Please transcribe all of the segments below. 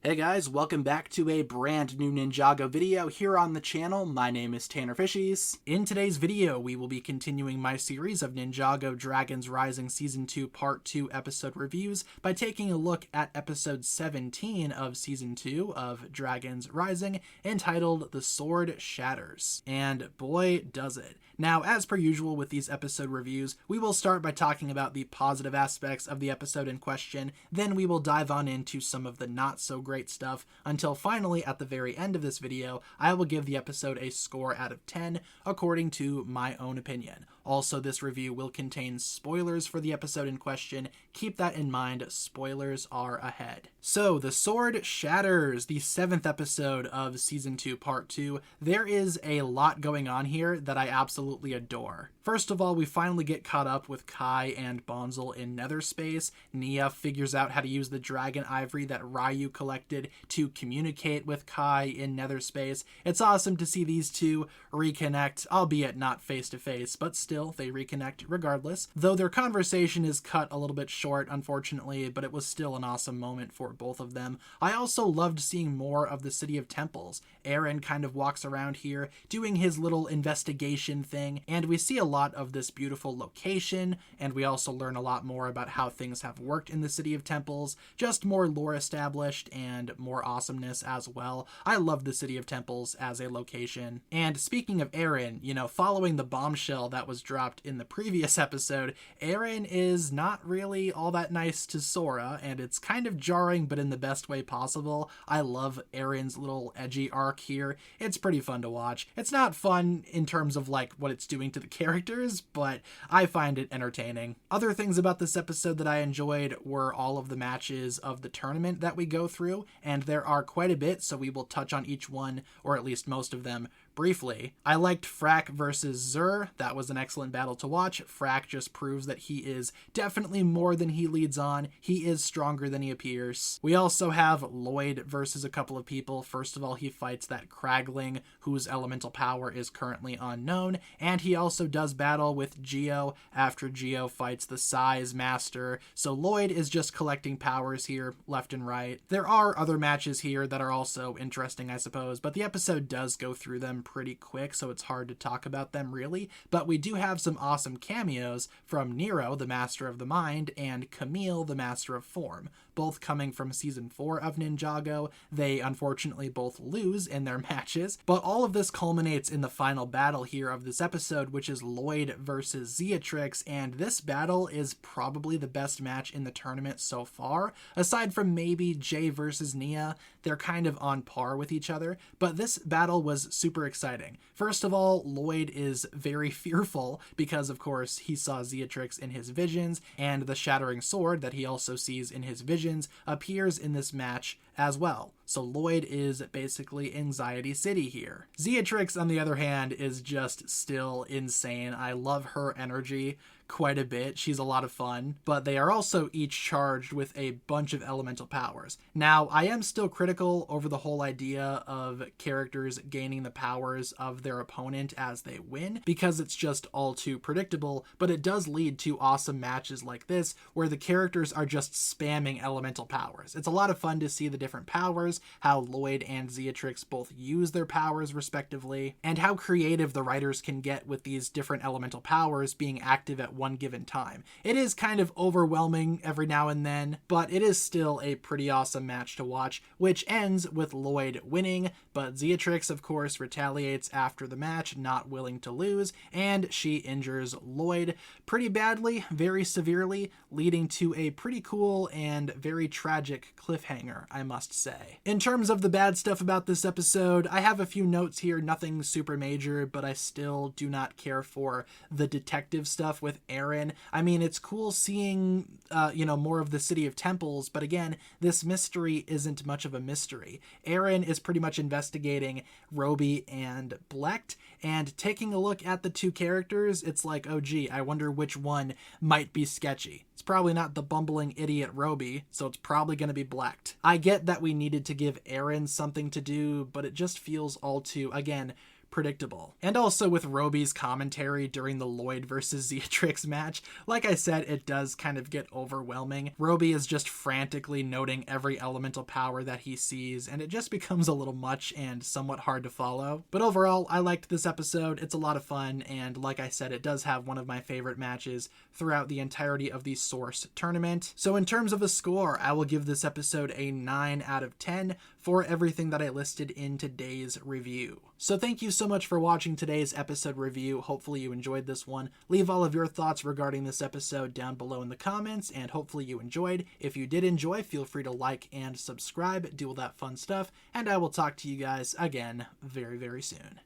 Hey guys, welcome back to a brand new Ninjago video here on the channel. My name is TannerFishies. In today's video, we will be continuing my series of Ninjago Dragons Rising Season 2 Part 2 episode reviews by taking a look at episode 17 of Season 2 of Dragons Rising, entitled The Sword Shatters. And boy, does it. Now, as per usual with these episode reviews, we will start by talking about the positive aspects of the episode in question, then we will dive on into some of the not so great stuff, until finally, at the very end of this video, I will give the episode a score out of 10, according to my own opinion. Also, this review will contain spoilers for the episode in question. Keep that in mind, spoilers are ahead. So, The Sword Shatters, the 7th episode of Season 2 Part 2. There is a lot going on here that I absolutely adore. First of all, we finally get caught up with Kai and Bonzel in Nether Space. Nia figures out how to use the dragon ivory that Ryu collected to communicate with Kai in Nether Space. It's awesome to see these two reconnect, albeit not face to face, but still they reconnect regardless. Though their conversation is cut a little bit short, unfortunately, but it was still an awesome moment for both of them. I also loved seeing more of the City of Temples. Eren kind of walks around here doing his little investigation thing, and we see a lot of this beautiful location, and we also learn a lot more about how things have worked in the City of Temples, just more lore established and more awesomeness as well. I love the City of Temples as a location. And speaking of Eren, following the bombshell that was dropped in the previous episode, Eren is not really all that nice to Sora, and it's kind of jarring, but in the best way possible. I love Eren's little edgy arc here. It's pretty fun to watch. It's not fun in terms of what it's doing to the characters, but I find it entertaining. Other things about this episode that I enjoyed were all of the matches of the tournament that we go through, and there are quite a bit, so we will touch on each one, or at least most of them, briefly. I liked Frak versus Zur. That was an excellent battle to watch. Frak just proves that he is definitely more than he leads on. He is stronger than he appears. We also have Lloyd versus a couple of people. First of all, he fights that Kragling, whose elemental power is currently unknown, and he also does battle with Geo after Geo fights the Size Master. So Lloyd is just collecting powers here, left and right. There are other matches here that are also interesting, I suppose, but the episode does go through them pretty quick, so it's hard to talk about them really, but we do have some awesome cameos from Nero, the Master of the Mind, and Camille, the Master of Form, both coming from Season 4 of Ninjago. They unfortunately both lose in their matches, but all of this culminates in the final battle here of this episode, which is Lloyd versus Zeatrix, and this battle is probably the best match in the tournament so far. Aside from maybe Jay versus Nia, they're kind of on par with each other, but this battle was super exciting. First of all, Lloyd is very fearful because, of course, he saw Zeatrix in his visions, and the shattering sword that he also sees in his visions appears in this match as well. So Lloyd is basically Anxiety City here. Zeatrix, on the other hand, is just still insane. I love her energy quite a bit. She's a lot of fun, but they are also each charged with a bunch of elemental powers. Now, I am still critical over the whole idea of characters gaining the powers of their opponent as they win, because it's just all too predictable, but it does lead to awesome matches like this, where the characters are just spamming elemental powers. It's a lot of fun to see the different powers, how Lloyd and Zeatrix both use their powers respectively, and how creative the writers can get with these different elemental powers being active at one given time. It is kind of overwhelming every now and then, but it is still a pretty awesome match to watch, which ends with Lloyd winning, but Zeatrix, of course, retaliates after the match, not willing to lose, and she injures Lloyd pretty badly, very severely, leading to a pretty cool and very tragic cliffhanger, I must say. In terms of the bad stuff about this episode, I have a few notes here, nothing super major, but I still do not care for the detective stuff with Eren. I mean, it's cool seeing, more of the City of Temples, but again, this mystery isn't much of a mystery. Eren is pretty much investigating Roby and Blecht, and taking a look at the two characters, it's like, oh gee, I wonder which one might be sketchy. It's probably not the bumbling idiot Roby, so it's probably going to be Blecht. I get that we needed to give Eren something to do, but it just feels all too, again, predictable. And also with Roby's commentary during the Lloyd versus Zeatrix match, like I said, it does kind of get overwhelming. Roby is just frantically noting every elemental power that he sees, and it just becomes a little much and somewhat hard to follow. But overall, I liked this episode. It's a lot of fun, and like I said, it does have one of my favorite matches throughout the entirety of the Source tournament. So in terms of a score, I will give this episode a 9 out of 10 for everything that I listed in today's review. So thank you so much for watching today's episode review. Hopefully you enjoyed this one. Leave all of your thoughts regarding this episode down below in the comments, and hopefully you enjoyed. If you did enjoy, feel free to like and subscribe, do all that fun stuff, and I will talk to you guys again very, very soon.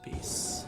Peace.